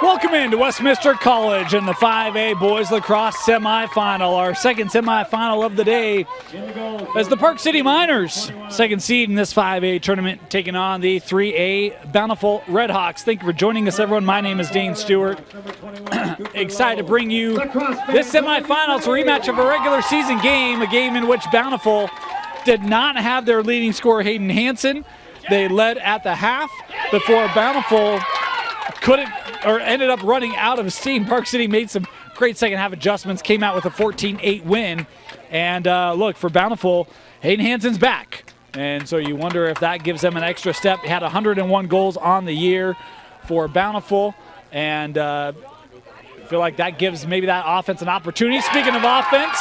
Welcome into Westminster College in the 5A Boys Lacrosse semifinal, our second semifinal of the day, as the Park City Miners, second seed in this 5A tournament, taking on the 3A Bountiful Redhawks. Thank you for joining us, everyone. My name is Dane Stewart. Excited to bring you this semifinal. It's a rematch of a regular season game, a game in which Bountiful did not have their leading scorer, Hayden Hansen. They led at the half before Bountiful couldn't, or ended up running out of steam. Park City made some great second half adjustments, came out with a 14-8 win. And look, for Bountiful, Hayden Hansen's back. And so you wonder if that gives them an extra step. He had 101 goals on the year for Bountiful. And I feel like that gives maybe that offense an opportunity. Speaking of offense,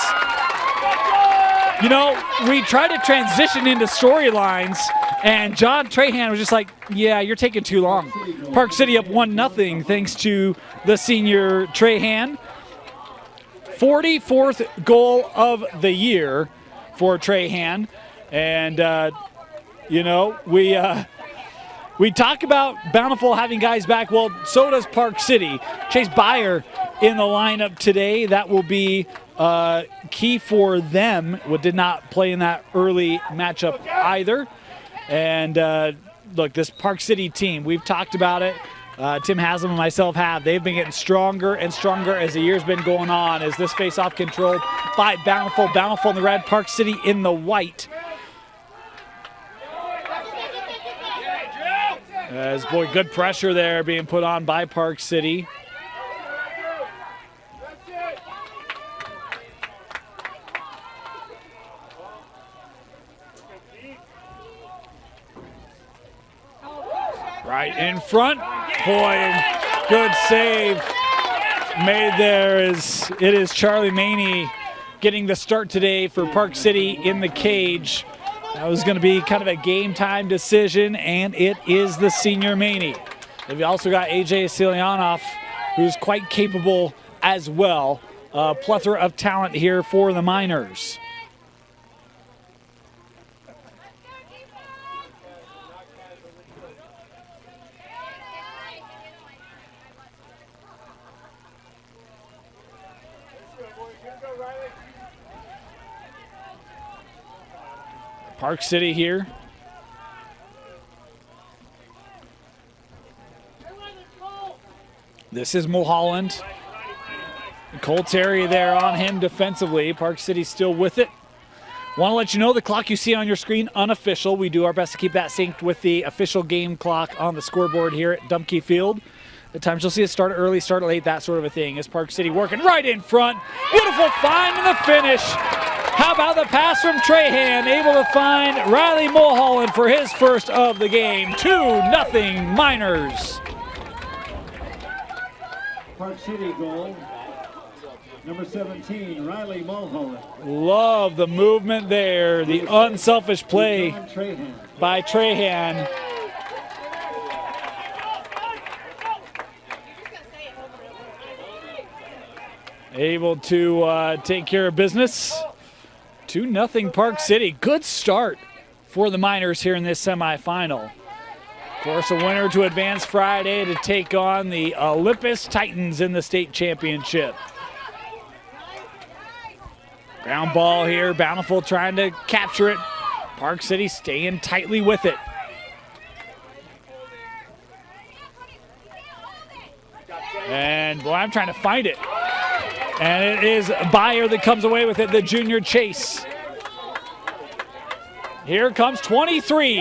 you know, we tried to transition into storylines, and John Trahan was just like, yeah, you're taking too long. Park City up 1-0 thanks to the senior Trahan. 44th goal of the year for Trahan. And, you know, we talk about Bountiful having guys back. Well, so does Park City. Chase Byer in the lineup today. That will be key for them. Did not play in that early matchup either. And look, this Park City team, we've talked about it. Tim Haslam and myself have. They've been getting stronger and stronger as the year's been going on, as this face-off controlled by Bountiful. Bountiful in the red, Park City in the white. As, boy, good pressure there being put on by Park City. Right in front. Boy, good save made there. It is Charlie Maney getting the start today for Park City in the cage. That was going to be kind of a game time decision, and it is the senior Maney. They've also got AJ Silyanov, who's quite capable as well. A plethora of talent here for the Miners. Park City here. This is Mulholland. Cole Terry there on him defensively. Park City still with it. Want to let you know the clock you see on your screen, unofficial. We do our best to keep that synced with the official game clock on the scoreboard here at Dumke Field. At times you'll see it start early, start late, that sort of a thing. Is Park City working right in front. Beautiful find in the finish. How about the pass from Trahan, able to find Riley Mulholland for his first of the game. 2-0 Miners. Park City goal, number 17, Riley Mulholland. Love the movement there, the unselfish play by Trahan. Able to take care of business. 2-0 Park City. Good start for the Miners here in this semifinal. Of course, a winner to advance Friday to take on the Olympus Titans in the state championship. Ground ball here. Bountiful trying to capture it. Park City staying tightly with it. And, boy, I'm trying to find it. And it is Byer that comes away with it, the junior Chase. Here comes 23.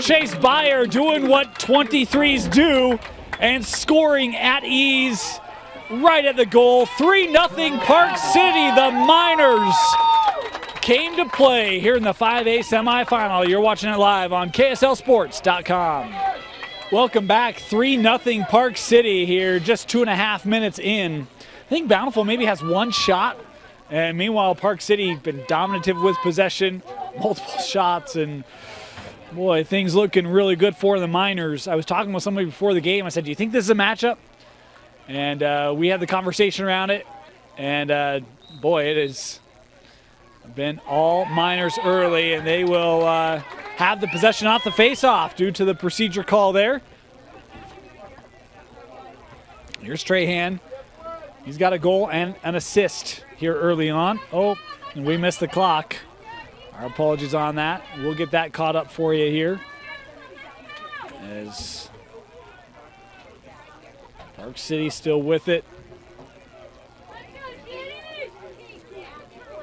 Chase Byer doing what 23s do and scoring at ease right at the goal. 3-0 Park City. The Miners came to play here in the 5A semifinal. You're watching it live on KSLSports.com. Welcome back. 3-0 Park City here, just 2.5 minutes in. I think Bountiful maybe has one shot, and meanwhile Park City been dominative with possession, multiple shots, and boy, things looking really good for the Miners. I was talking with somebody before the game. I said, do you think this is a matchup? And we had the conversation around it, and boy, it is been all Miners early, and they will have the possession off the face-off due to the procedure call there. Here's Trahan. He's got a goal and an assist here early on. Oh, and we missed the clock. Our apologies on that. We'll get that caught up for you here. As Park City still with it.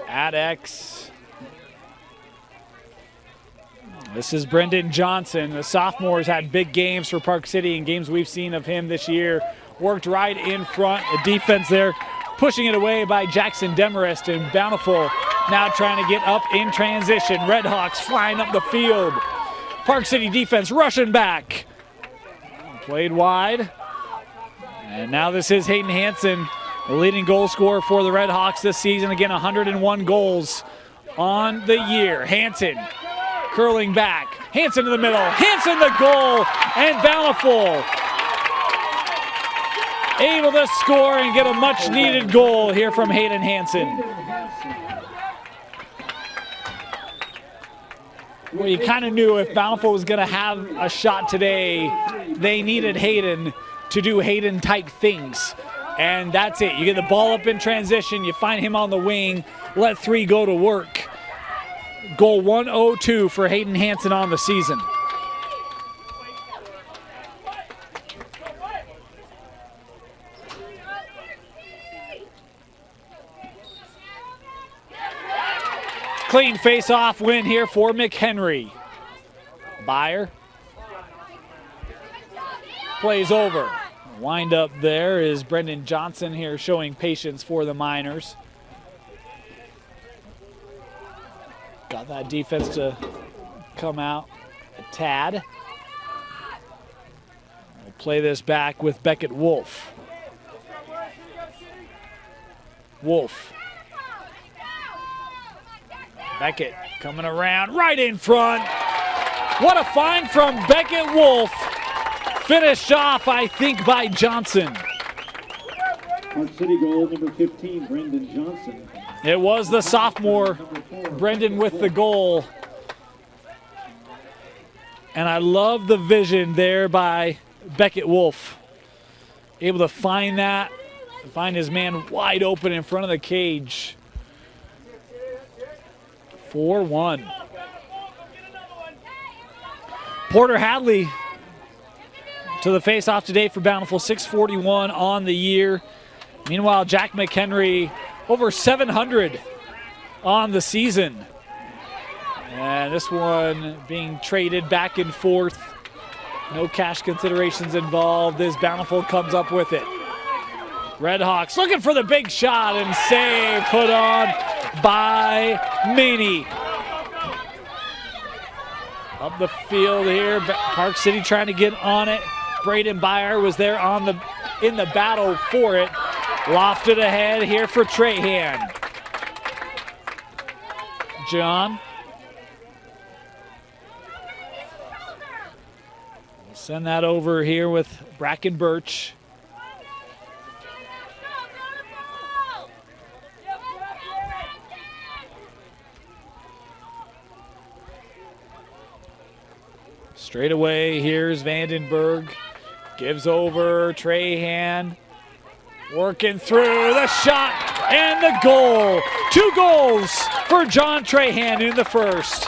At X. This is Brendan Johnson. The sophomore's had big games for Park City and games we've seen of him this year. Worked right in front. The defense there pushing it away by Jackson Demarest, and Bountiful now trying to get up in transition. Redhawks flying up the field. Park City defense rushing back. Played wide. And now this is Hayden Hansen, the leading goal scorer for the Redhawks this season. Again, 101 goals on the year. Hansen curling back. Hansen to the middle. Hansen the goal. And Bountiful able to score and get a much-needed goal here from Hayden Hansen. Well, you kind of knew if Bountiful was going to have a shot today, they needed Hayden to do Hayden-type things. And that's it. You get the ball up in transition, you find him on the wing, let three go to work. Goal 102 for Hayden Hansen on the season. Clean face-off win here for McHenry. Byer plays over. Wind up there is Brendan Johnson here showing patience for the Miners. Got that defense to come out a tad. We'll play this back with Beckett Wolf. Wolf. Beckett coming around right in front. What a find from Beckett Wolf. Finished off, I think, by Johnson. Park City goal number 15, Brendan Johnson. It was the sophomore, Brendan, with the goal. And I love the vision there by Beckett Wolf. Able to find that, find his man wide open in front of the cage. 4-1. Porter Hadley to the face-off today for Bountiful, 641 on the year. Meanwhile, Jack McHenry over 700 on the season. And this one being traded back and forth. No cash considerations involved as Bountiful comes up with it. Redhawks looking for the big shot and save put on by Maney. Up the field here, Park City trying to get on it. Braden Byer was there in the battle for it. Lofted ahead here for Trahan. John. We'll send that over here with Bracken Birch. Straight away, here's Vandenberg. Gives over Trahan. Working through the shot and the goal. 2 goals for John Trahan in the first.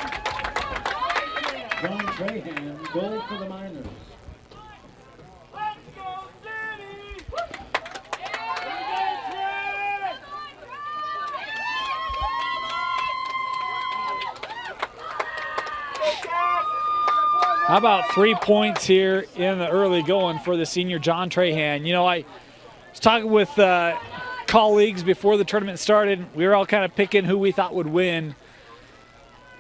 John Trahan, goal for the Miners. How about 3 points here in the early going for the senior John Trahan? You know, I was talking with colleagues before the tournament started. We were all kind of picking who we thought would win.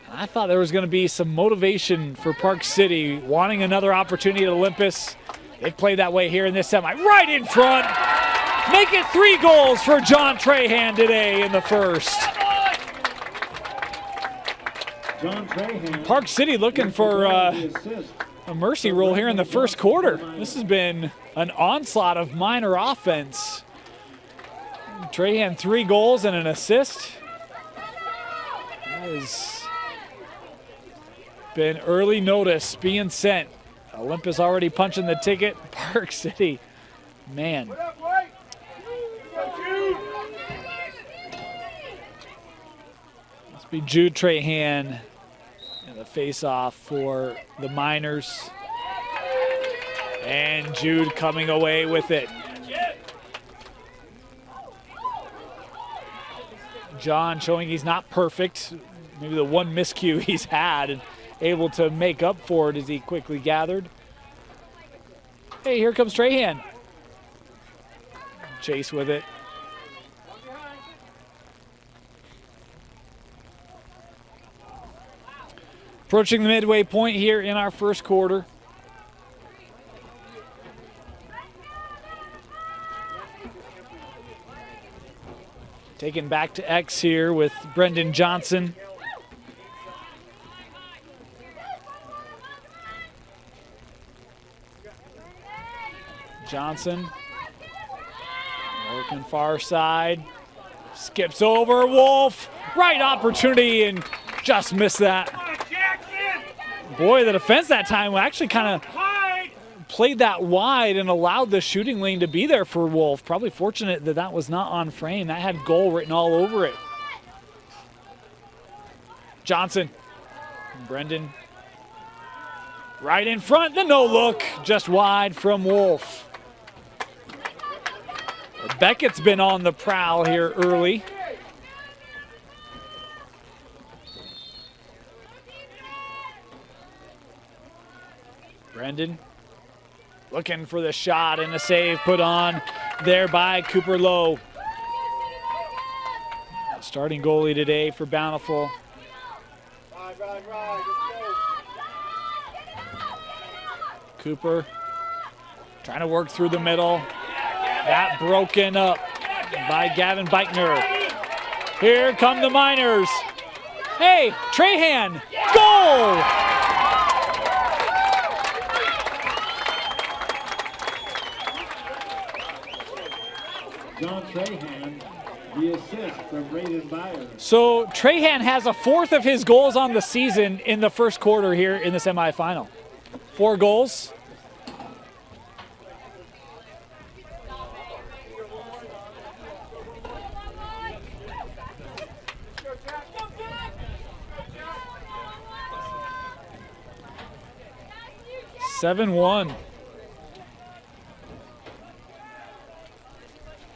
I thought there was going to be some motivation for Park City, wanting another opportunity at Olympus. They've played that way here in this semi. Right in front. Make it 3 goals for John Trahan today in the first. John Trahan. Park City looking for a mercy rule here in the first quarter. This has been an onslaught of Miner offense. Trahan 3 goals and an assist. has been early notice being sent. Olympus already punching the ticket. Park City, man. Must be Jude Trahan in the face-off for the Miners. And Jude coming away with it. John showing he's not perfect. Maybe the one miscue he's had and able to make up for it as he quickly gathered. Hey, here comes Trahan. Chase with it. Approaching the midway point here in our first quarter. Taken back to X here with Brendan Johnson. Johnson working far side. Skips over Wolf. Right opportunity and just missed that. Boy, the defense that time actually kind of played that wide and allowed the shooting lane to be there for Wolf. Probably fortunate that that was not on frame. That had goal written all over it. Johnson. Brendan. Right in front. The no look. Just wide from Wolf. Beckett's been on the prowl here early. Brendan. Looking for the shot and a save put on there by Cooper Lowe. Starting goalie today for Bountiful. Cooper trying to work through the middle. That broken up by Gavin Beichner. Here come the Miners. Hey, Trahan, goal! John Trahan, the assist from Braden Byers. So Trahan has a fourth of his goals on the season in the first quarter here in the semifinal. 4 goals. (7-1).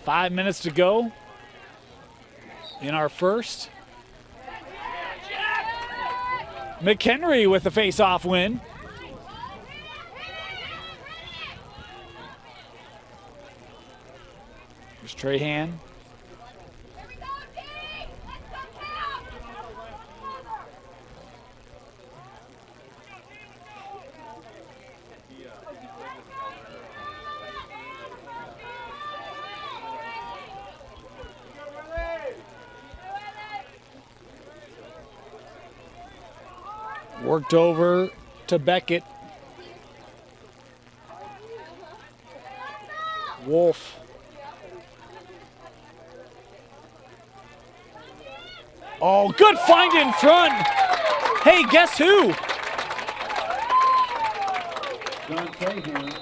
5 minutes to go in our first. McHenry with the face-off win. Here's Trahan. Worked over to Beckett. Wolf. Oh, good find in front. Hey, guess who? John Trahan.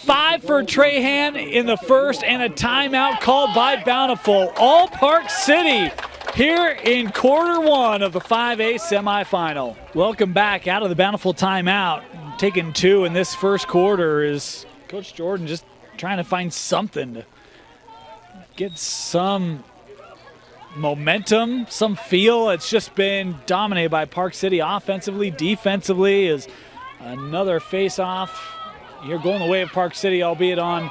5 for Trahan in the first and a timeout called by Bountiful. All Park City here in quarter 1 of the 5A semifinal. Welcome back out of the Bountiful timeout. Taking 2 in this first quarter is Coach Jordan just trying to find something to get some momentum, some feel. It's just been dominated by Park City offensively, defensively. Is another face-off. You're going the way of Park City, albeit on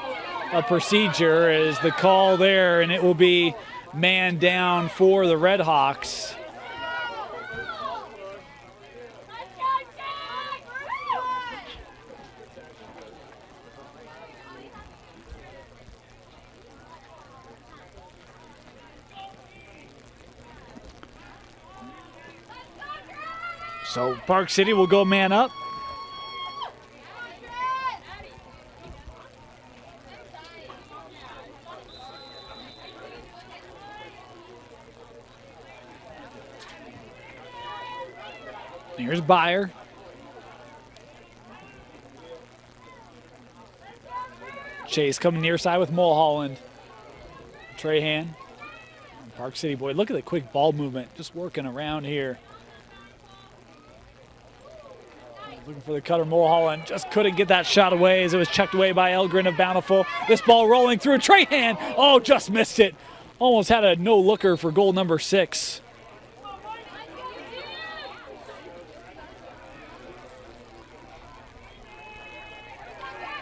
a procedure, is the call there, and it will be man down for the Redhawks. So Park City will go man up. Here's Byer. Chase coming near side with Mulholland. Trahan. Park City boy, look at the quick ball movement, just working around here. Looking for the cutter, Mulholland just couldn't get that shot away as it was checked away by Elgren of Bountiful. This ball rolling through Trahan. Oh, just missed it. Almost had a no-looker for goal number 6.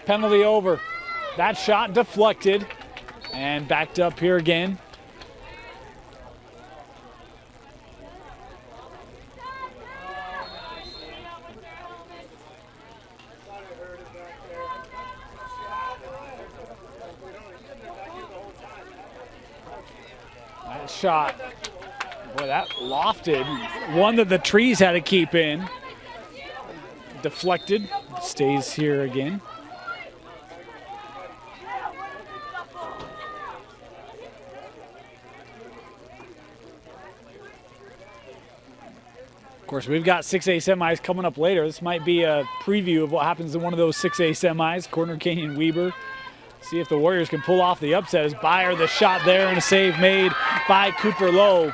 Penalty over. That shot deflected and backed up here again. That shot, boy, that lofted. One that the trees had to keep in. Deflected, stays here again. Of course, we've got 6A semis coming up later. This might be a preview of what happens in one of those 6A semis. Corner Canyon Weber. See if the Warriors can pull off the upset as Byer the shot there and a save made by Cooper Lowe.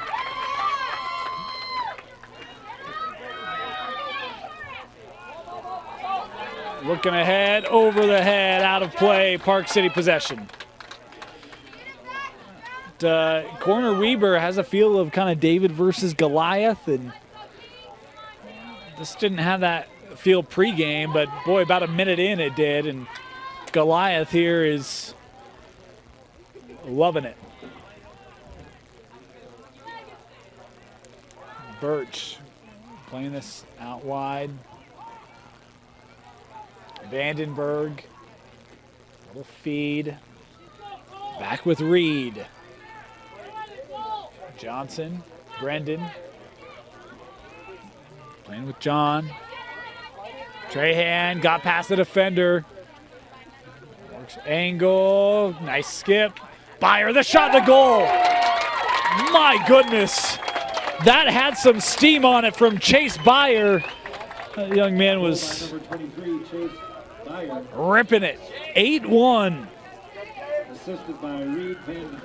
Looking ahead, over the head, out of play, Park City possession. Corner Weber has a feel of kind of David versus Goliath, and this didn't have that feel pregame, but boy, about a minute in it did, and Goliath here is loving it. Birch playing this out wide. Vandenberg, little feed. Back with Reed. Johnson, Brendan. Playing with John. Trahan got past the defender. Works angle, nice skip. Byer, the shot, the goal. My goodness. That had some steam on it from Chase Byer. That young man was ripping it. 8-1. Assisted by Reed Vandenberg.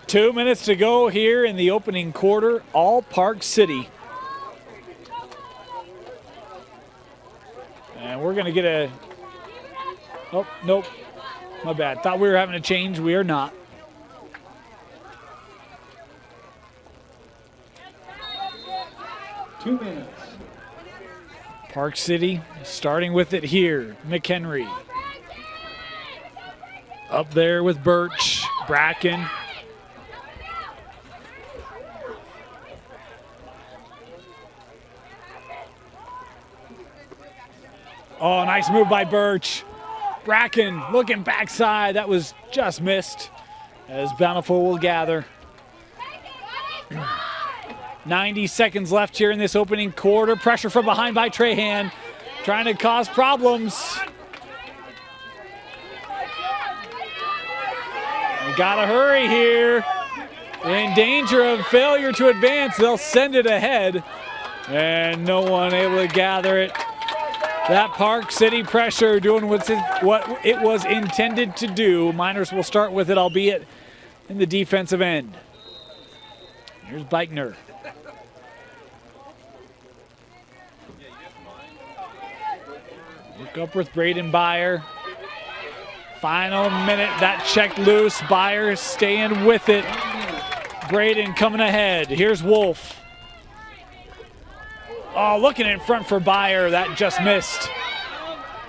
Two minutes to go here in the opening quarter. All Park City. And we're going to get a... Oh, nope. My bad. Thought we were having a change. We are not. Two minutes. Park City starting with it here. McHenry. Up there with Birch. Bracken. Oh, nice move by Birch. Bracken looking backside. That was just missed as Bountiful will gather. 90 seconds left here in this opening quarter. Pressure from behind by Trahan, trying to cause problems. We gotta hurry here. In danger of failure to advance. They'll send it ahead, and no one able to gather it. That Park City pressure doing what it was intended to do. Miners will start with it, albeit in the defensive end. Here's Beichner. Look up with Braden Byer. Final minute, that checked loose. Byer staying with it. Braden coming ahead. Here's Wolf. Oh, looking in front for Byer. That just missed.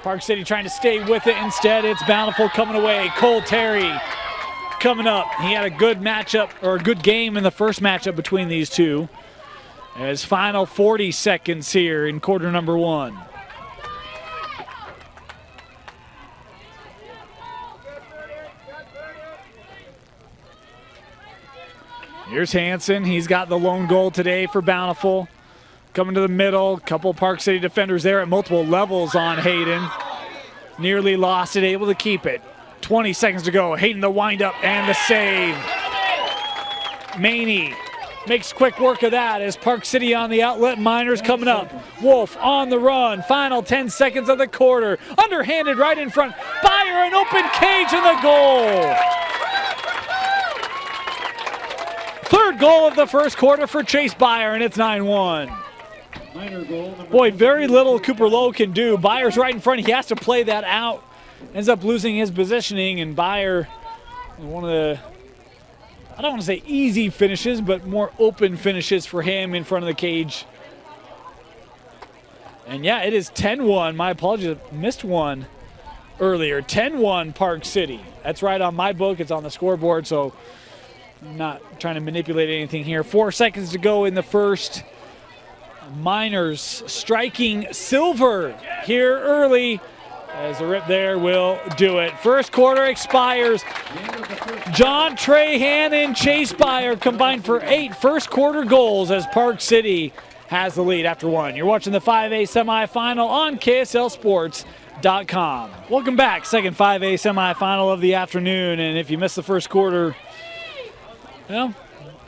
Park City trying to stay with it. Instead, it's Bountiful coming away. Cole Terry coming up. He had a good matchup, or a good game in the first matchup between these two. As final 40 seconds here in quarter number 1. Here's Hansen. He's got the lone goal today for Bountiful. Coming to the middle, couple Park City defenders there at multiple levels on Hayden. Nearly lost it, able to keep it. 20 seconds to go. Hayden the windup and the save. Maney makes quick work of that as Park City on the outlet. Miners coming up. Wolf on the run. Final 10 seconds of the quarter. Underhanded right in front. Byer, an open cage in the goal. Third goal of the first quarter for Chase Byer, and it's 9-1. Boy, very little Cooper Lowe can do. Byer's right in front. He has to play that out. Ends up losing his positioning, and Byer, one of the, I don't want to say easy finishes, but more open finishes for him in front of the cage. And yeah, it is 10-1. My apologies, I missed one earlier. 10-1 Park City. That's right on my book. It's on the scoreboard, so I'm not trying to manipulate anything here. 4 seconds to go in the first. Miners striking silver here early as the rip there will do it. First quarter expires. John Trahan and Chase Byer combined for 8 first quarter goals as Park City has the lead after 1. You're watching the 5A semifinal on KSLSports.com. Welcome back, second 5A semifinal of the afternoon, and if you missed the first quarter, well,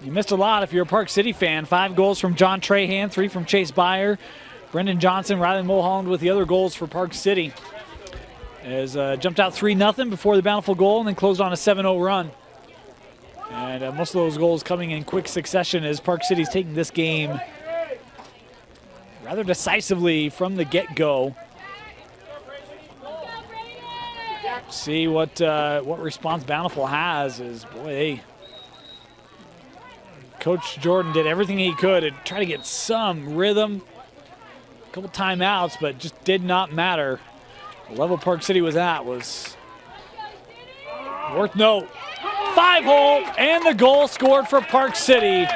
you missed a lot if you're a Park City fan. 5 goals from John Trahan, 3 from Chase Byer. Brendan Johnson, Riley Mulholland with the other goals for Park City. As jumped out 3-0 before the Bountiful goal and then closed on a 7-0 run. And most of those goals coming in quick succession as Park City's taking this game rather decisively from the get-go. See what response Bountiful has is, boy, Coach Jordan did everything he could to try to get some rhythm. A couple timeouts, but just did not matter. The level Park City was at was worth note. 5-hole, and the goal scored for Park City,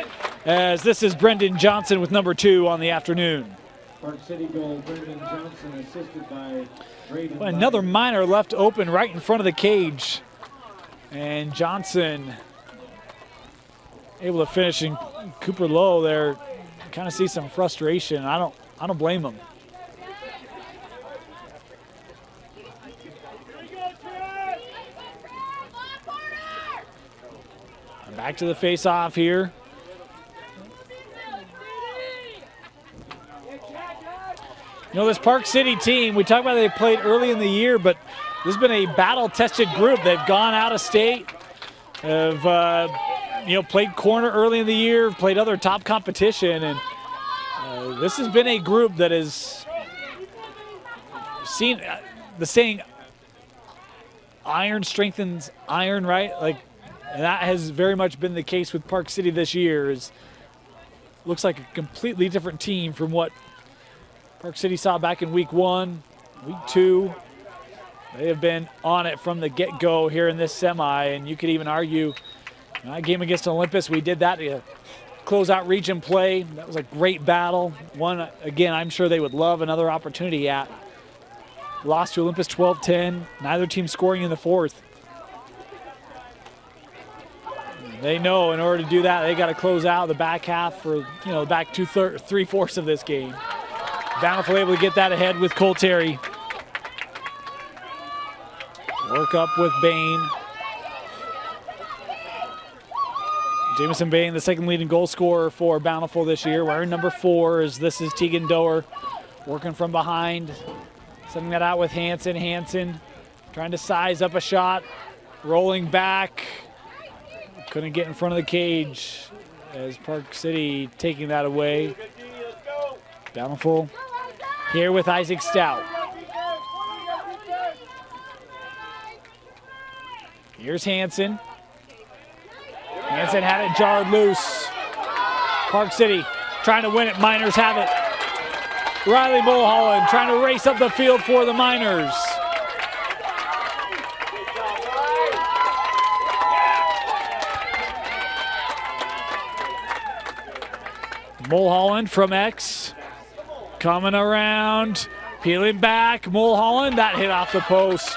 as this is Brendan Johnson with number 2 on the afternoon. Park City goal, Brendan Johnson, assisted by Braden. Another Miner left open right in front of the cage. And Johnson able to finish, and Cooper Lowe there kind of see some frustration. I don't blame him. Back to the face-off here. You know, this Park City team, we talk about they played early in the year, but this has been a battle-tested group. They've gone out of state, have played corner early in the year, played other top competition, and this has been a group that has seen the saying, iron strengthens iron, right? And that has very much been the case with Park City this year. Looks like a completely different team from what Park City saw back in week 1, week 2. They have been on it from the get-go here in this semi, and you could even argue that game against Olympus, we did that to close out region play. That was a great battle. One, again, I'm sure they would love another opportunity at. Lost to Olympus 12-10, neither team scoring in the 4th. They know in order to do that, they got to close out the back half for, the back 3/4 of this game. Bountiful able to get that ahead with Cole Terry. Work up with Bain. Jamison Bain, the second leading goal scorer for Bountiful this year, wearing number 4, as this is Tegan Doer working from behind. Sending that out with Hansen. Hansen trying to size up a shot, rolling back. Couldn't get in front of the cage as Park City taking that away. Bountiful here with Isaac Stout. Here's Hansen. Hansen had it jarred loose. Park City trying to win it. Miners have it. Riley Mulholland trying to race up the field for the Miners. Mulholland from X, coming around, peeling back. Mulholland, that hit off the post.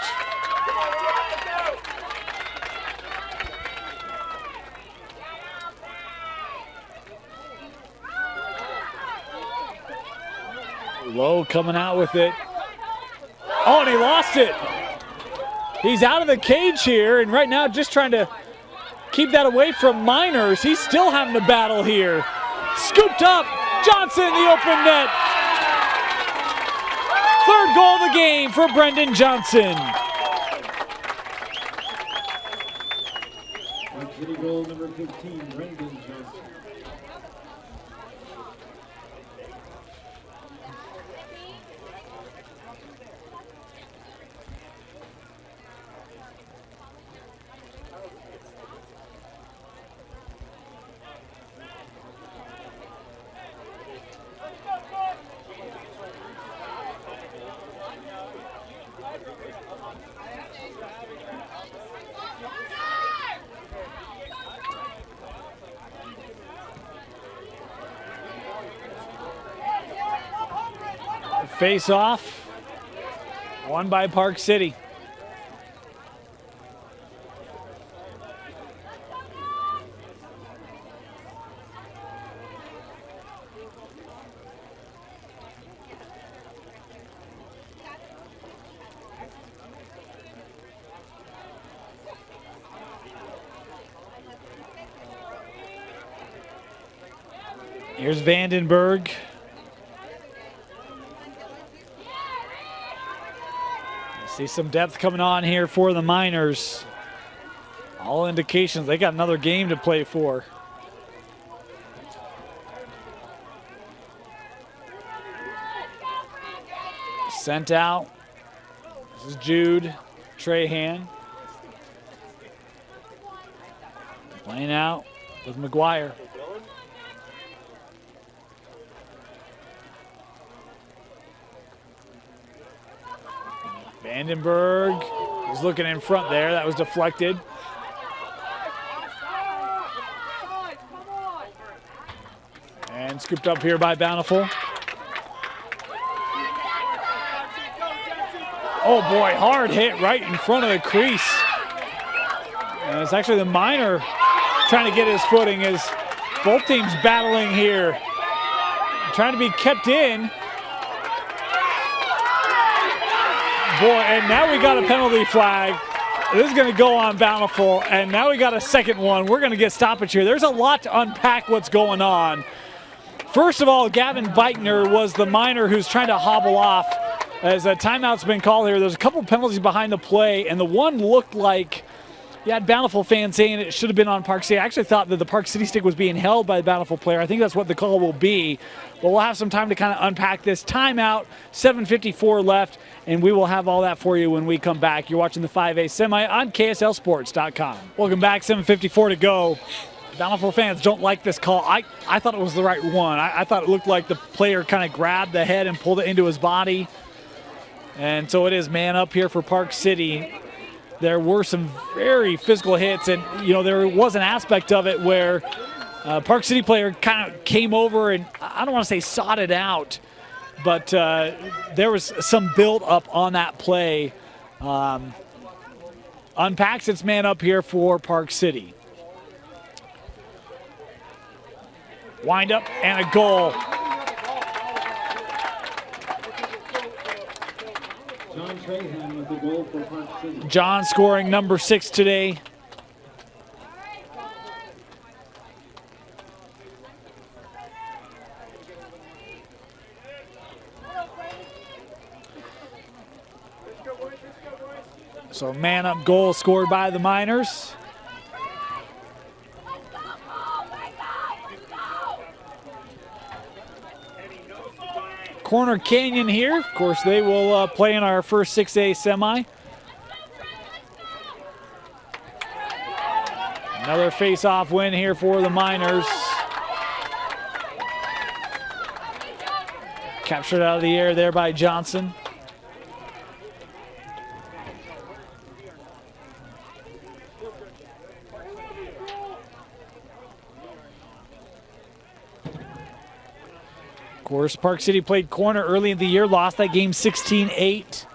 Lowe coming out with it. Oh, and he lost it. He's out of the cage here, and right now just trying to keep that away from Miners. He's still having to battle here. Scooped up. Johnson in the open net. Third goal of the game for Brendan Johnson. City goal number 15, Brendan Johnson. Face off, won by Park City. Here's Vandenberg. See some depth coming on here for the Miners. All indications they got another game to play for. Sent out. This is Jude Trahan. Playing out with McGuire. Vandenberg was looking in front there. That was deflected. And scooped up here by Bountiful. Oh boy, hard hit right in front of the crease. And it's actually the Miner trying to get his footing as both teams battling here. Trying to be kept in. Boy, and now we got a penalty flag. This is going to go on Bountiful, and now we got a second one. We're going to get stoppage here. There's a lot to unpack what's going on. First of all, Gavin Beitner was the Miner who's trying to hobble off as a timeout's been called here. There's a couple penalties behind the play, and the one looked like you had Bountiful fans saying it should have been on Park City. I actually thought that the Park City stick was being held by the Bountiful player. I think that's what the call will be. But we'll have some time to kind of unpack this. Timeout, 7:54 left, and we will have all that for you when we come back. You're watching the 5A Semi on KSLSports.com. Welcome back, 7:54 to go. Bountiful fans don't like this call. I thought it was the right one. I thought it looked like the player kind of grabbed the head and pulled it into his body. And so it is man up here for Park City. There were some very physical hits, and there was an aspect of it where Park City player kind of came over and I don't want to say sought it out, but there was some build up on that play. Unpacks its man up here for Park City. Wind up and a goal. John Trahan with the goal for Park City. John scoring number 6 today. So man up goal scored by the Miners. Corner Canyon here. Of course, they will play in our first 6A semi. Another face-off win here for the Miners. Captured out of the air there by Johnson. Of course, Park City played corner early in the year, lost that game 16-8.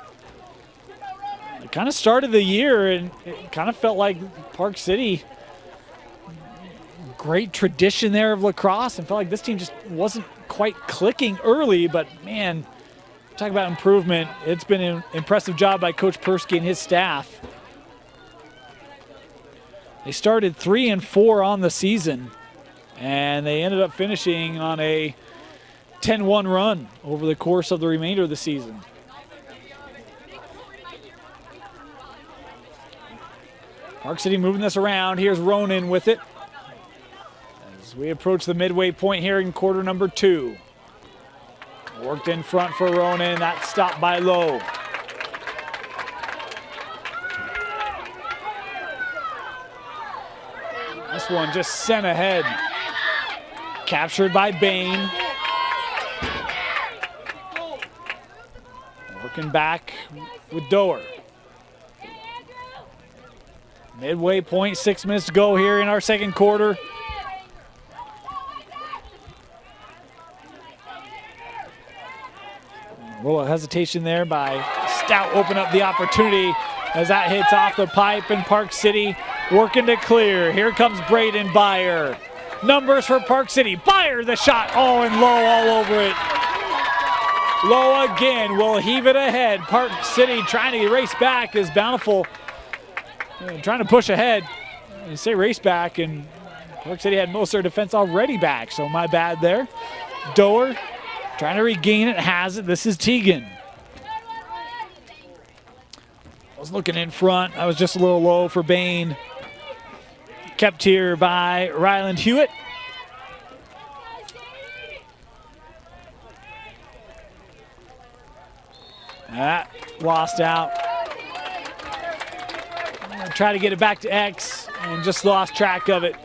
It kind of started the year, and it kind of felt like Park City, great tradition there of lacrosse, and felt like this team just wasn't quite clicking early, but man, talk about improvement. It's been an impressive job by Coach Persky and his staff. They started 3-4 on the season, and they ended up finishing on a 10-1 run over the course of the remainder of the season. Park City moving this around. Here's Ronan with it as we approach the midway point here in quarter number 2. Worked in front for Ronan. That stopped by Lowe. This one just sent ahead. Captured by Bain. Working back with Doer. Midway point, 6 minutes to go here in our second quarter. A little hesitation there by Stout. Open up the opportunity as that hits off the pipe, and Park City working to clear. Here comes Braden Byer. Numbers for Park City. Byer the shot. Oh, and Lowe all over it. Lowe again will heave it ahead. Park City trying to race back as Bountiful trying to push ahead. You say race back, and Park City had most of their defense already back, so my bad there. Doer trying to regain it, has it. This is Teagan. I was looking in front. I was just a little low for Bain. Kept here by Ryland Hewitt. That lost out. Try to get it back to X and just lost track of it.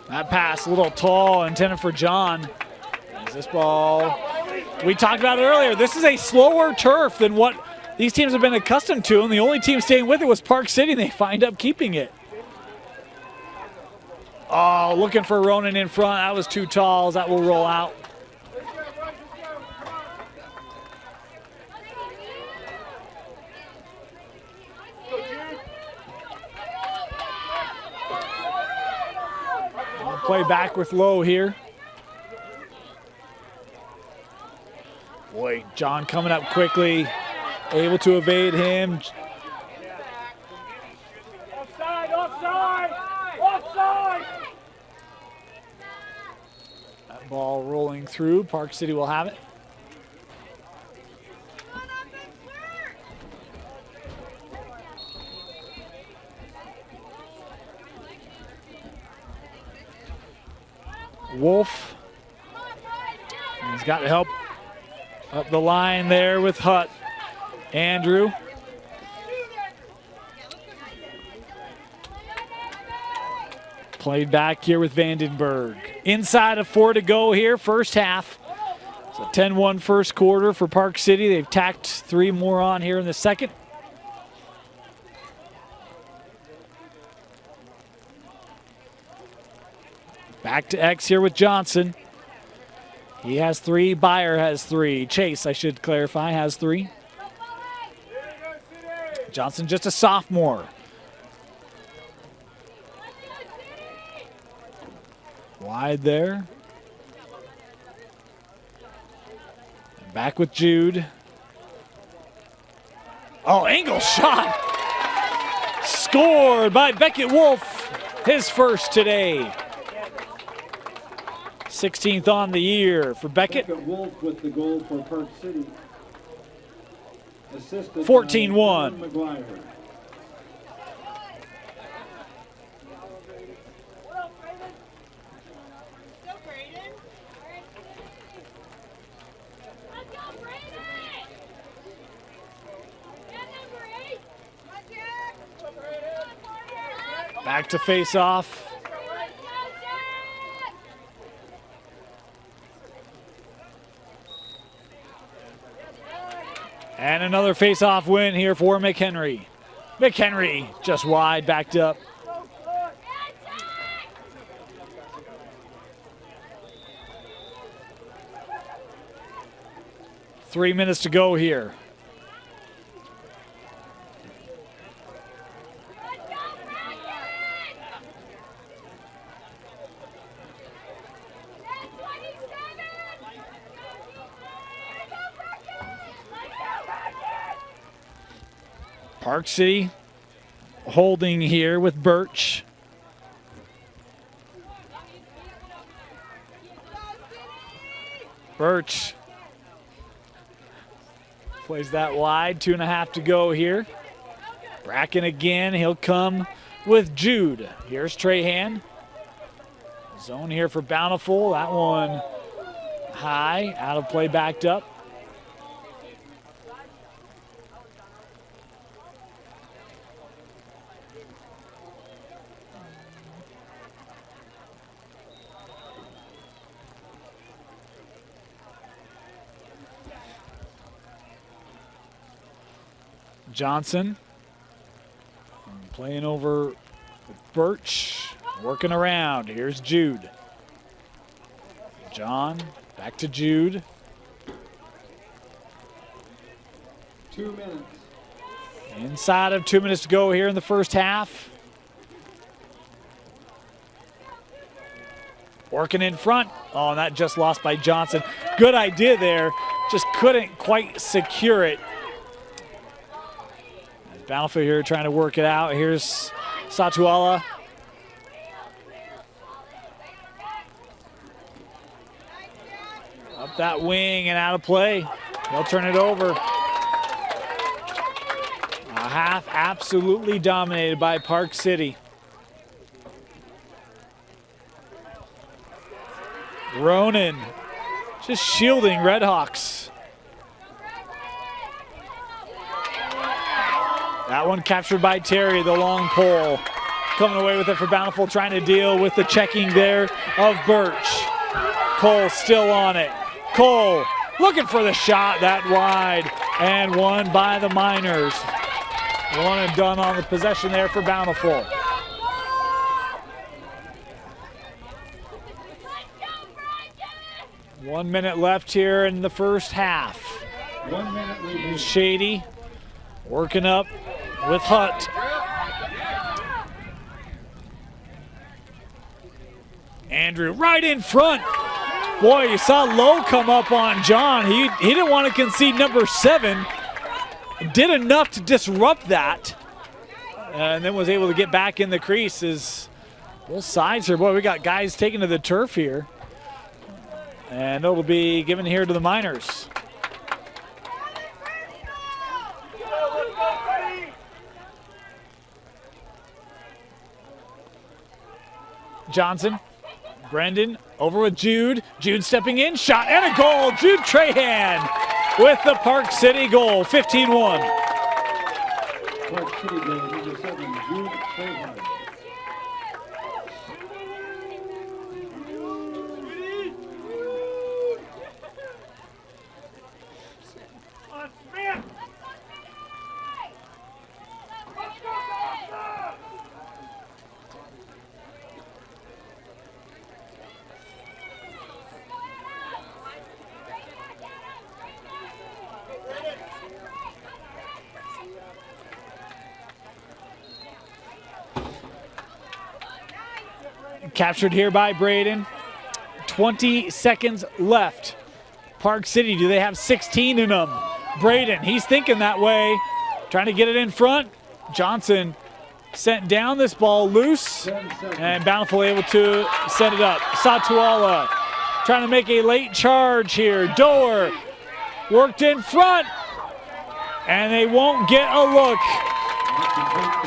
That pass a little tall, intended for John. Is this ball? We talked about it earlier. This is a slower turf than what these teams have been accustomed to, and the only team staying with it was Park City, and they find up keeping it. Oh, looking for Ronan in front. That was too tall. That will roll out. Play back with Lowe here. Boy, John coming up quickly, able to evade him. Offside, offside, offside! That ball rolling through. Park City will have it. Wolf. He's got help up the line there with Hutt. Andrew. Played back here with Vandenberg. Inside of 4 to go here, first half. It's a 10-1 first quarter for Park City. They've tacked 3 more on here in the second. Back to X here with Johnson. He has 3. Byer has 3. Chase, I should clarify, has 3. Johnson just a sophomore. Wide there. Back with Jude. Oh, angle shot. Scored by Beckett Wolf. His first today. 16th on the year for Beckett. Beckett Wolf with the goal for Park City. Assisted 14-1. McGuire. Back to face off. And another face-off win here for McHenry. McHenry just wide, backed up. 3 minutes to go here. Park City holding here with Birch. Birch plays that wide, 2.5 to go here. Bracken again, he'll come with Jude. Here's Trahan. Zone here for Bountiful, that one high, out of play, backed up. Johnson playing over with Birch, working around. Here's Jude. John, back to Jude. 2 minutes. Inside of 2 minutes to go here in the first half. Working in front. Oh, and that just lost by Johnson. Good idea there, just couldn't quite secure it. Bountiful here trying to work it out. Here's Satuala. Up that wing and out of play. They'll turn it over. A half absolutely dominated by Park City. Ronan just shielding Redhawks. That one captured by Terry, the long pole. Coming away with it for Bountiful, trying to deal with the checking there of Birch. Cole still on it. Cole looking for the shot, that wide, and won by the Miners. One and done on the possession there for Bountiful. One minute left here in the first half. 1 minute leaving. Shady working up with Hutt. Andrew right in front. Boy, you saw Lowe come up on John. He didn't want to concede number 7. Did enough to disrupt that. And then was able to get back in the crease. As both sides here. Boy, we got guys taking to the turf here. And it'll be given here to the Miners. Johnson, Brendan over with Jude. Jude stepping in, shot and a goal. Jude Trahan with the Park City goal, 15-1. Park City goal, number 7, Jude Trahan. Captured here by Braden. 20 seconds left. Park City, do they have 16 in them? Braden, he's thinking that way. Trying to get it in front. Johnson sent down this ball loose. And Bountiful able to set it up. Satuala trying to make a late charge here. Doer worked in front. And they won't get a look.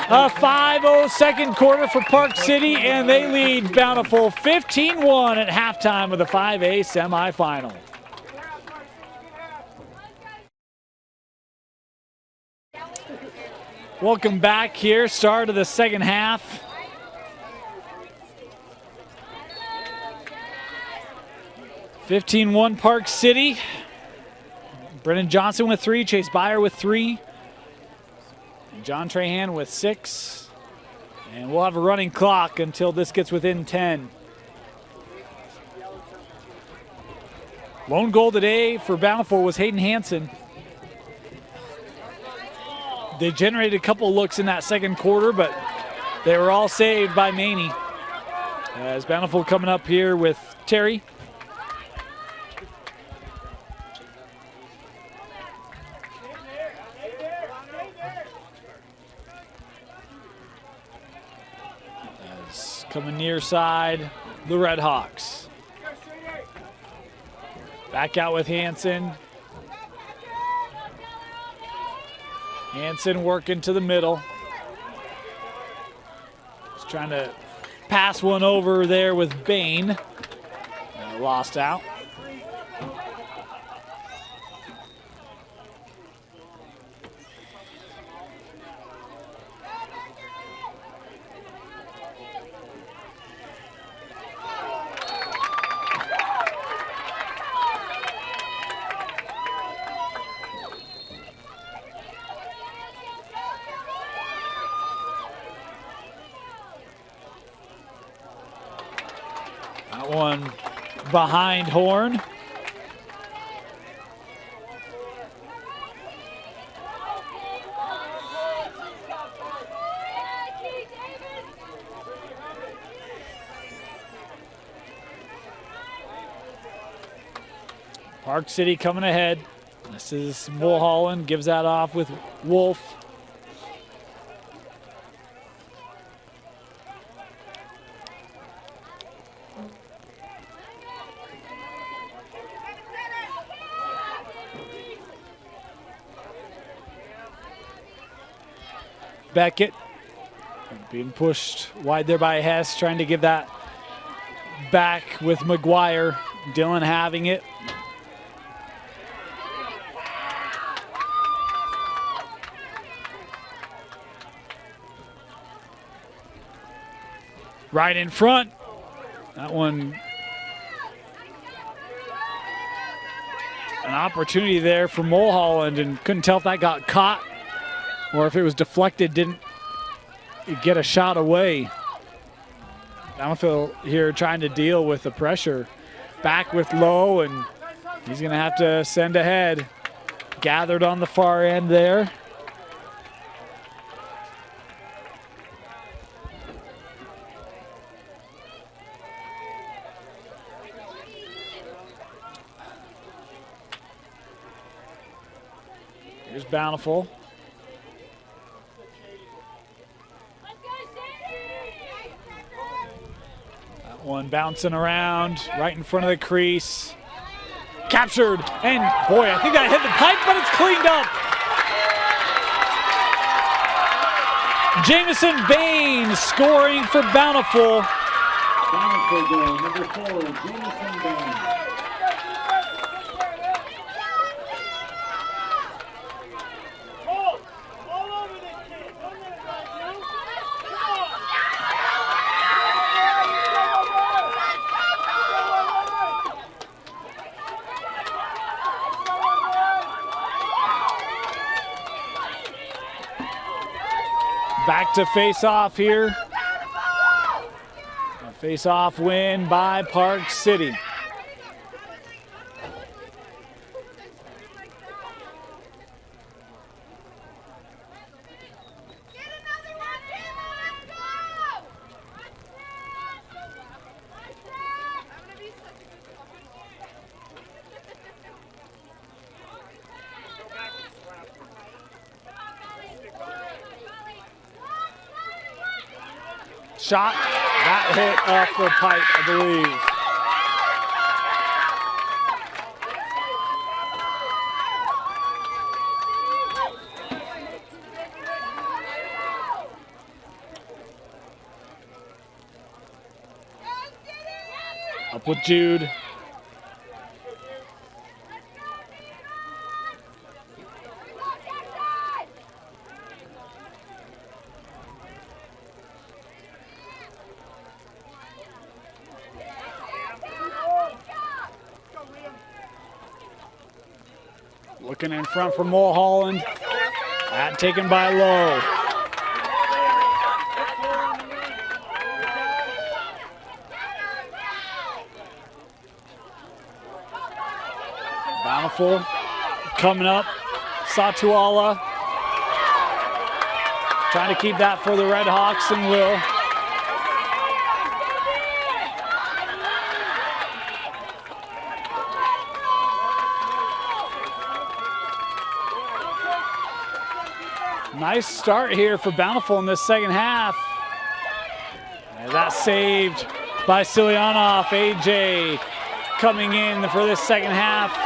A 5-0 second quarter for Park City, and they lead Bountiful 15-1 at halftime of the 5A semifinal. Welcome back here, start of the second half. (15-1) Park City. Brennan Johnson with 3, Chase Byer with 3. John Trahan with 6. And we'll have a running clock until this gets within 10. Lone goal today for Bountiful was Hayden Hansen. They generated a couple looks in that second quarter, but they were all saved by Maney. As Bountiful coming up here with Terry. As coming near side, the Redhawks. Back out with Hansen. Hansen working to the middle. Just trying to pass one over there with Bain. Lost out. That one behind Horn. Park City coming ahead. This is Mulholland, gives that off with Wolf. Beckett being pushed wide there by Hess, trying to give that back with McGuire. Dylan having it. Right in front. That one, an opportunity there for Mulholland, and couldn't tell if that got caught or if it was deflected, didn't get a shot away. Bountiful here trying to deal with the pressure. Back with Lowe, and he's gonna have to send ahead. Gathered on the far end there. Here's Bountiful. That one bouncing around right in front of the crease. Captured, and boy, I think that hit the pipe, but it's cleaned up. Jamison Bain scoring for Bountiful. Bountiful goal, number 4, Jamison Bain. Back to face off here. A face off win by Park City. Shot, that hit off the pipe, I believe. Up with Jude. Looking in front for Mulholland. That taken by Lowe. Bountiful coming up. Satuala trying to keep that for the Redhawks and will. Nice start here for Bountiful in this second half. And that's saved by Silyanov. AJ coming in for this second half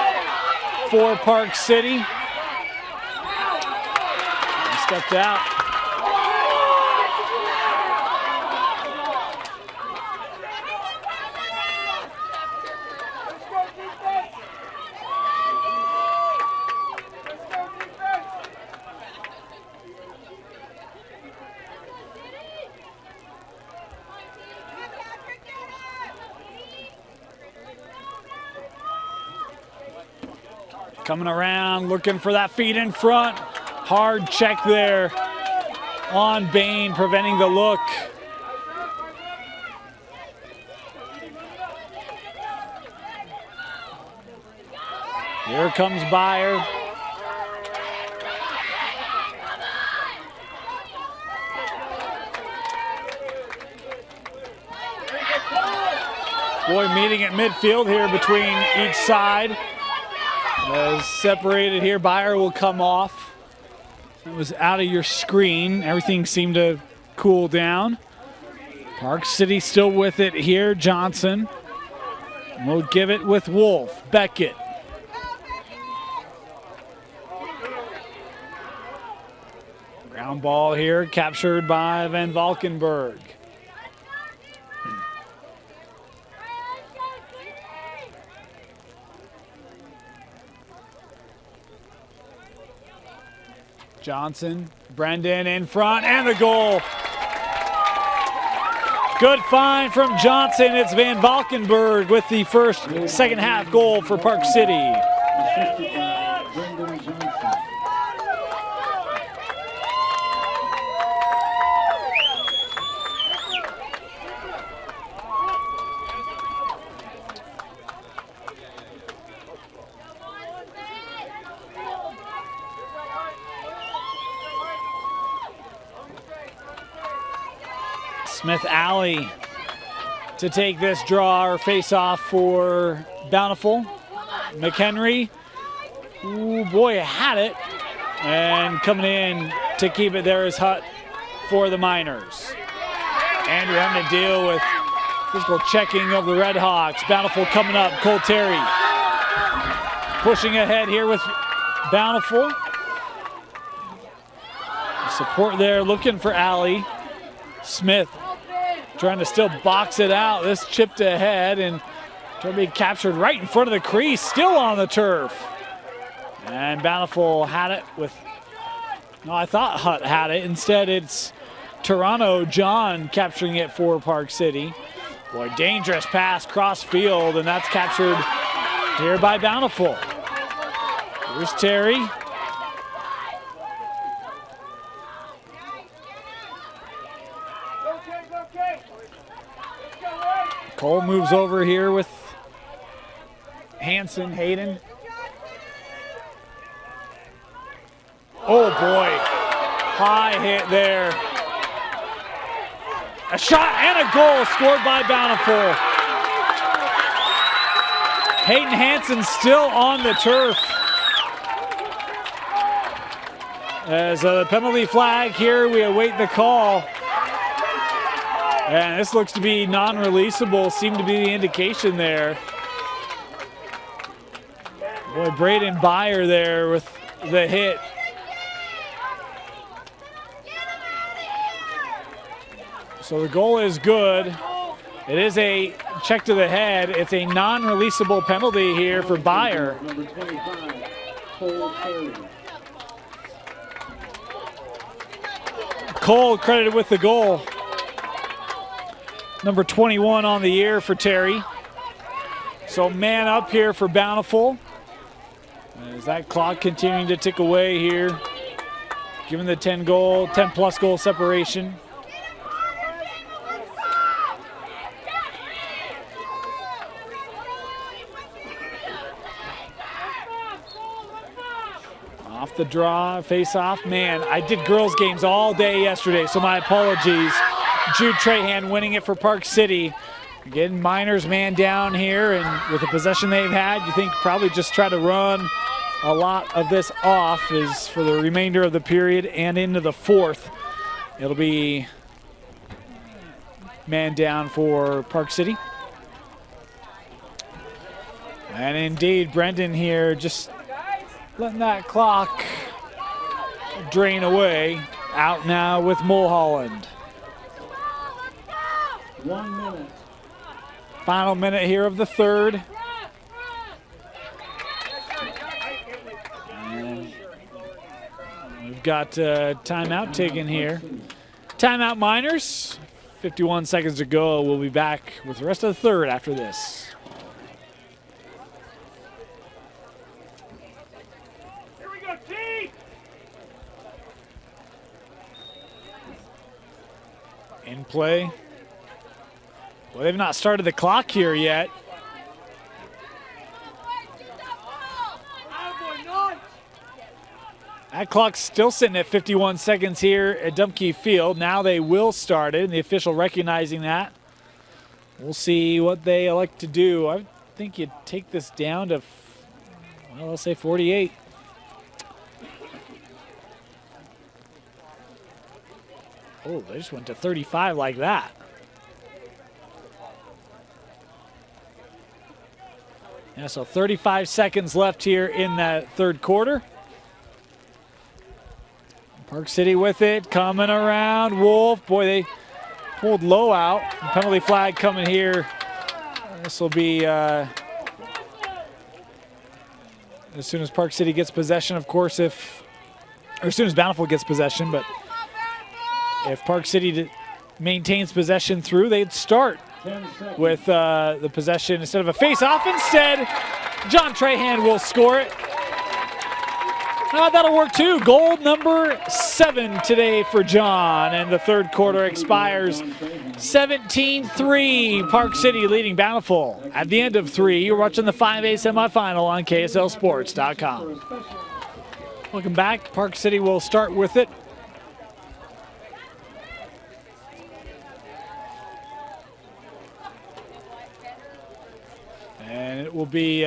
for Park City. He stepped out. Coming around, looking for that feed in front. Hard check there on Bain, preventing the look. Here comes Byer. Boy, meeting at midfield here between each side. As separated here, Byer will come off. It was out of your screen. Everything seemed to cool down. Park City still with it here. Johnson will give it with Wolf. Beckett. Ground ball here, captured by Van Valkenburg. Johnson, Brendan in front, and the goal. Good find from Johnson. It's Van Valkenburg with the first second half goal for Park City. Assisted by Brendan Johnson. Smith Alley to take this draw or face off for Bountiful. McHenry, ooh boy, had it. And coming in to keep it there is Hutt for the Miners. Andrew having to deal with physical checking of the Redhawks. Bountiful coming up, Cole Terry pushing ahead here with Bountiful. Support there, looking for Alley. Smith trying to still box it out. This chipped ahead and trying to be captured right in front of the crease, still on the turf. And Bountiful had it with, no, I thought Hutt had it. Instead, it's Toronto John capturing it for Park City. Boy, dangerous pass cross field, and that's captured here by Bountiful. Here's Terry. Cole moves over here with Hanson, Hayden. Oh boy, high hit there. A shot and a goal scored by Bountiful. Hayden Hanson still on the turf. As a penalty flag here, we await the call. And this looks to be non-releasable, seemed to be the indication there. Boy, Braden Byer there with the hit. So the goal is good. It is a check to the head. It's a non-releasable penalty here for Byer. Number 25, Cole Terry. Cole credited with the goal. Number 21 on the year for Terry. So man up here for Bountiful. As that clock continuing to tick away here. Given the 10 plus goal separation. the draw, face-off. Man, I did girls games all day yesterday, so my apologies. Jude Trahan winning it for Park City. Again, Miners man down here, and with the possession they've had, you think probably just try to run a lot of this off is for the remainder of the period and into the fourth. It'll be man down for Park City. And indeed, Brendan here just letting that clock drain away. Out now with Mulholland. 1 minute. Final minute here of the third. And we've got timeout taken here. Timeout Miners. 51 seconds to go. We'll be back with the rest of the third after this. Here we go, T! In play. Well, they've not started the clock here yet. That clock's still sitting at 51 seconds here at Dumpke Field. Now they will start it, and the official recognizing that. We'll see what they elect to do. I think you'd take this down to, well, let's say 48. Oh, they just went to 35 like that. Yeah, so 35 seconds left here in that third quarter. Park City with it, coming around. Wolf, boy, they pulled low out. Penalty flag coming here. This will be as soon as Park City gets possession, of course, or as soon as Bountiful gets possession, but if Park City maintains possession through, they'd start with the possession instead of a face-off. Instead, John Trahan will score it. That'll work too. Goal number 7 today for John, and the third quarter expires 17-3. Park City leading Bountiful at the end of 3. You're watching the 5A semifinal on KSLSports.com. Welcome back. Park City will start with it. And it will be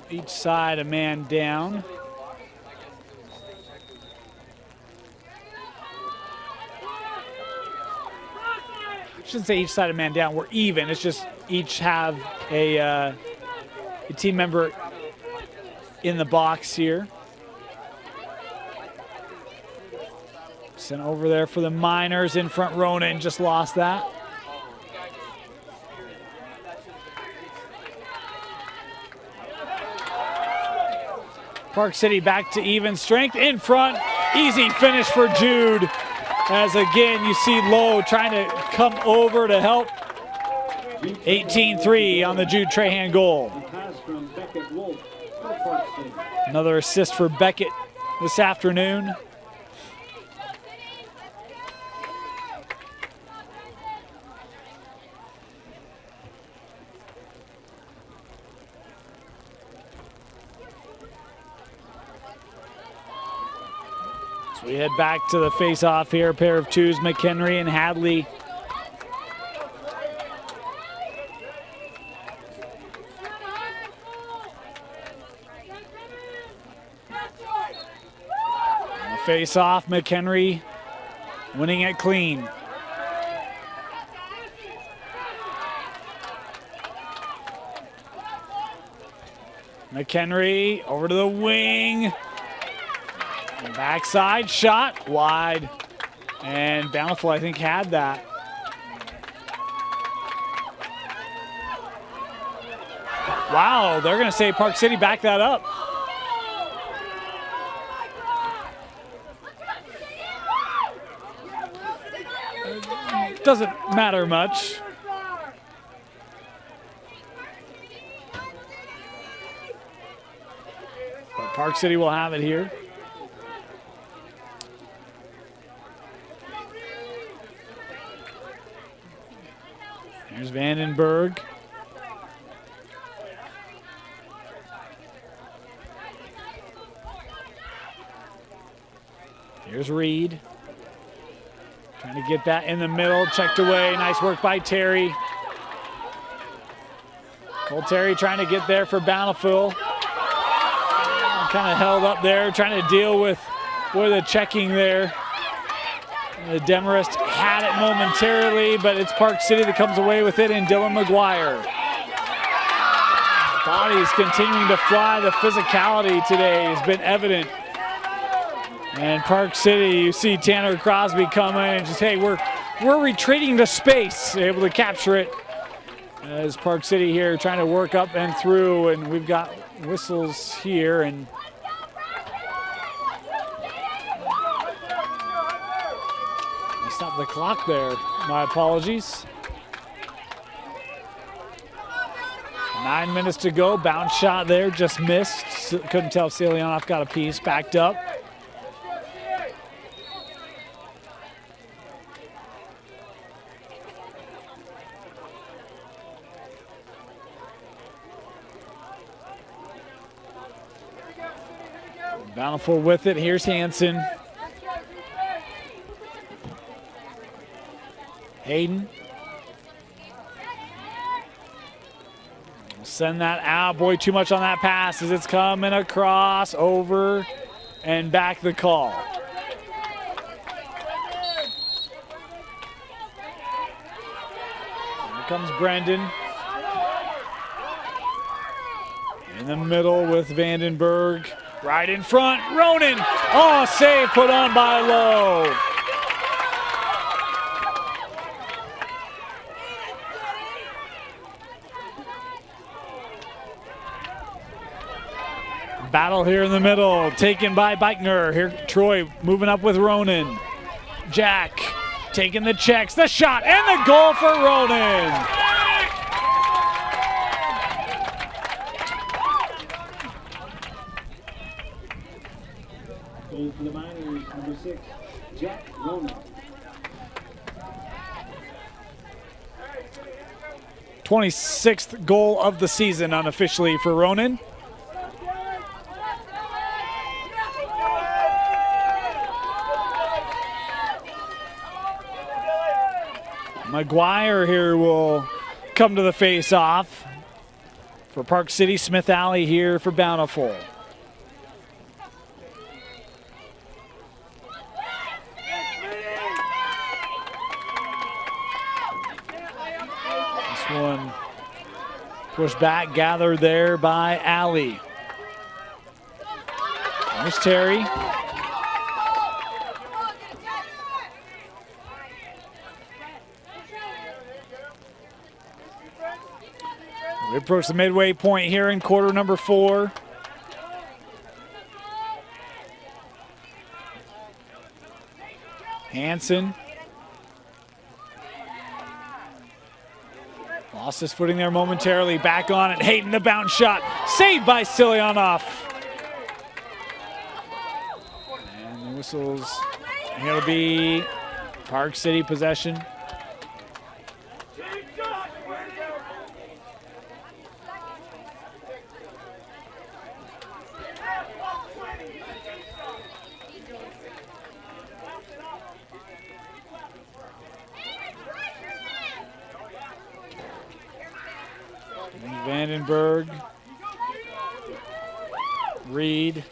each side a man down. I shouldn't say each side a man down. We're even. It's just each have a team member in the box here. Sent over there for the Miners in front. Ronan just lost that. Park City back to even strength in front. Easy finish for Jude. As again, you see Lowe trying to come over to help. 18-3 on the Jude Trahan goal. Another assist for Beckett this afternoon. We head back to the face-off here. A pair of twos, McHenry and Hadley. Face-off, McHenry winning it clean. McHenry over to the wing. Backside shot, wide. And Bountiful, I think, had that. Wow, they're going to say Park City back that up. Doesn't matter much. But Park City will have it here. Here's Vandenberg. Here's Reed. Trying to get that in the middle, checked away. Nice work by Terry. Cole Terry trying to get there for Bountiful. Kind of held up there, trying to deal with the checking there. The Demarest had it momentarily, but it's Park City that comes away with it, and Dylan McGuire. Bodies continuing to fly. The physicality today has been evident. And Park City, you see Tanner Crosby come in and just, hey, we're retreating to space, able to capture it. As Park City here trying to work up and through, and we've got whistles here, and I stopped the clock there. My apologies. 9 minutes to go. Bounce shot there, just missed. Couldn't tell if Selianoff got a piece. Backed up. Bountiful with it. Here's Hanson. Hayden. We'll send that out. Boy, too much on that pass as it's coming across, over, and back the call. Here comes Brendan. In the middle with Vandenberg. Right in front, Ronan. Oh, save put on by Lowe. Battle here in the middle, taken by Beichner. Here, Troy moving up with Ronan. Jack taking the checks, the shot, and the goal for Ronan. Goal for the Miners, number 6, Jack Ronan. 26th goal of the season unofficially for Ronan. McGuire here will come to the face-off for Park City. Smith Alley here for Bountiful. This one pushed back, gathered there by Alley. There's Terry. We approach the midway point here in quarter number 4. Hanson. Lost his footing there momentarily. Back on it. Hayden, the bounce shot. Saved by Silianoff. And the whistles. Here will be Park City possession. Vandenberg. Reed.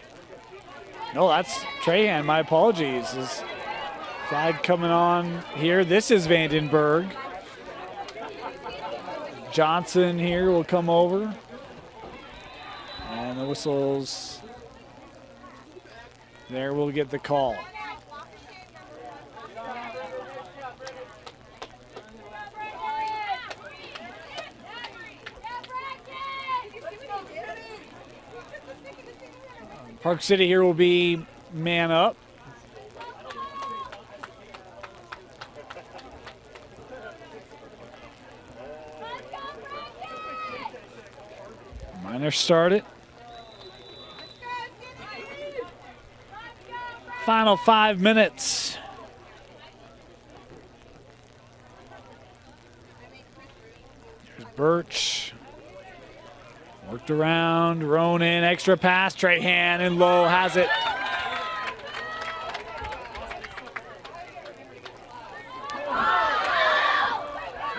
No, that's Trahan. My apologies. His flag coming on here. This is Vandenberg. Johnson here will come over. And the whistles. There we'll get the call. Park City here will be man up. Miners start it. Final 5 minutes. There's Birch. Worked around, Ronan, extra pass, Trahan, and Lowe has it.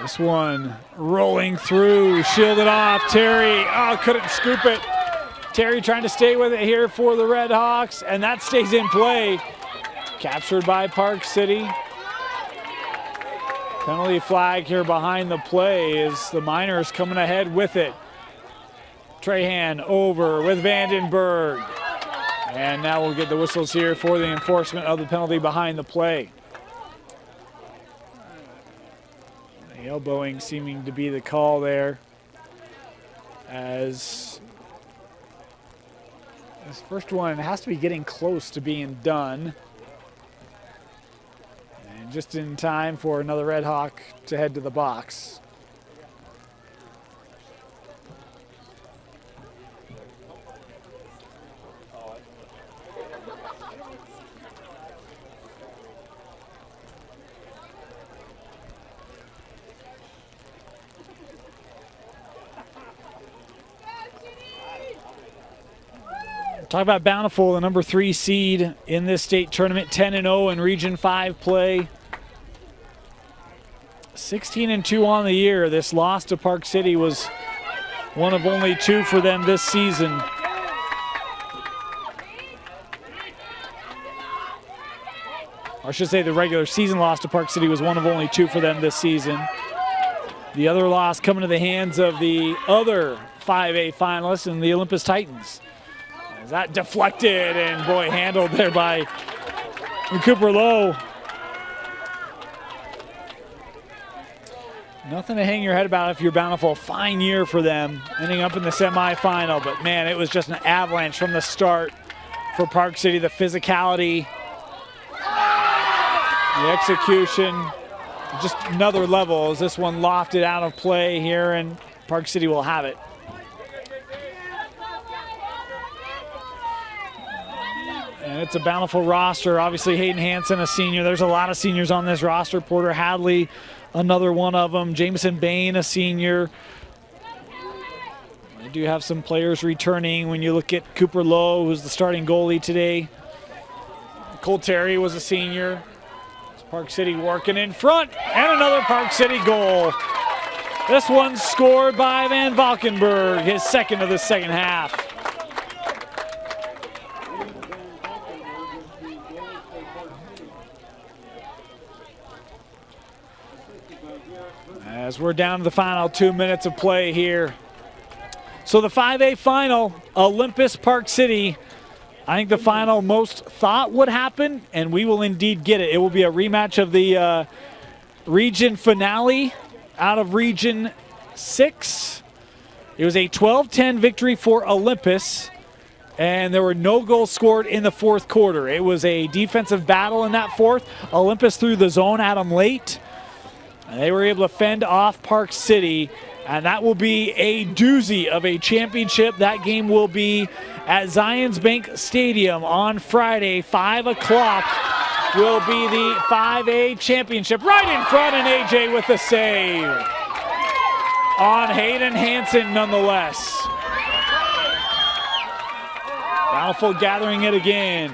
This one rolling through, shielded off. Terry, couldn't scoop it. Terry trying to stay with it here for the Redhawks, and that stays in play. Captured by Park City. Penalty flag here behind the play as the Miners coming ahead with it. Trahan over with Vandenberg. And now we'll get the whistles here for the enforcement of the penalty behind the play. The elbowing seeming to be the call there, as this first one has to be getting close to being done. And just in time for another Red Hawk to head to the box. Talk about Bountiful, the number 3 seed in this state tournament, 10-0 in Region 5 play. 16-2 on the year. This loss to Park City was one of only 2 for them this season. Or I should say the regular season loss to Park City was one of only 2 for them this season. The other loss coming to the hands of the other 5A finalists and the Olympus Titans. Is that deflected and boy, handled there by Cooper Lowe. Nothing to hang your head about if you're Bountiful. Fine year for them, ending up in the semifinal. But man, it was just an avalanche from the start for Park City. The physicality, the execution, just another level as this one lofted out of play here, and Park City will have it. And it's a Bountiful roster. Obviously, Hayden Hansen, a senior. There's a lot of seniors on this roster. Porter Hadley, another one of them. Jameson Bain, a senior. They do have some players returning when you look at Cooper Lowe, who's the starting goalie today. Cole Terry was a senior. It's Park City working in front, and another Park City goal. This one's scored by Van Valkenburg, his second of the second half. As we're down to the final 2 minutes of play here. So the 5A final, Olympus Park City. I think the final most thought would happen, and we will indeed get it. It will be a rematch of the region finale out of Region 6. It was a 12-10 victory for Olympus, and there were no goals scored in the fourth quarter. It was a defensive battle in that fourth. Olympus threw the zone at them late. And they were able to fend off Park City, and that will be a doozy of a championship. That game will be at Zions Bank Stadium on Friday, 5 o'clock. Will be the 5A championship right in front, and AJ with the save on Hayden Hansen nonetheless. Bountiful gathering it again.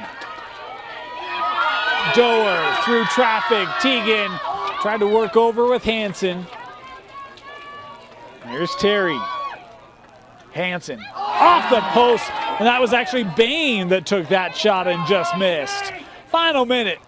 Doer through traffic. Teagan tried to work over with Hansen. Here's Terry. Hansen off the post, and that was actually Bain that took that shot and just missed. Final minute.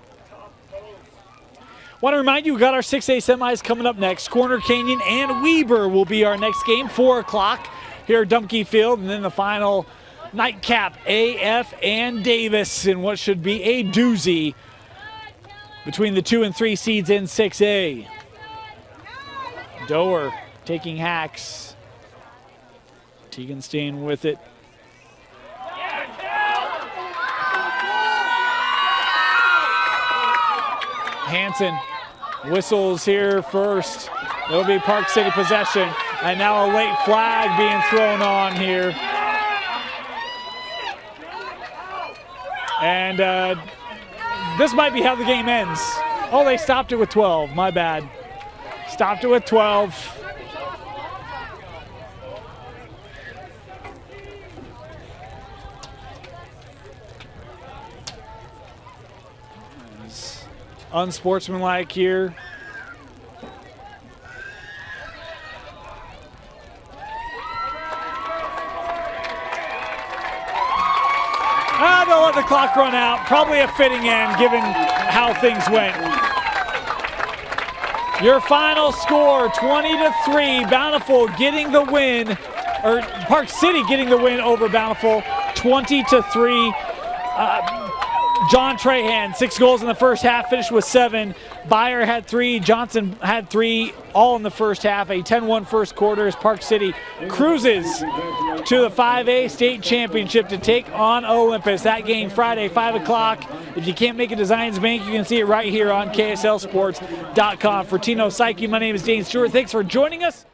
Want to remind you, we got our 6A semis coming up next. Corner Canyon and Weber will be our next game, 4 o'clock here at Dumke Field, and then the final nightcap, AF and Davis, in what should be a doozy between the 2 and 3 seeds in 6A. Doer taking hacks. Teagan staying with it. Hansen whistles here first. It'll be Park City possession. And now a late flag being thrown on here. And this might be how the game ends. Oh, they stopped it with 12. My bad. Stopped it with 12. Unsportsmanlike here. They'll let the clock run out. Probably a fitting end given how things went. Your final score, 20-3. Bountiful getting the win, or Park City getting the win over Bountiful, 20-3. John Trahan, 6 goals in the first half, finished with 7. Byer had 3, Johnson had 3, all in the first half. A 10-1 first quarter as Park City cruises to the 5A state championship to take on Olympus. That game Friday, 5 o'clock. If you can't make it to Zions Bank, you can see it right here on KSLSports.com. For Tino Psyche, my name is Dane Stewart. Thanks for joining us.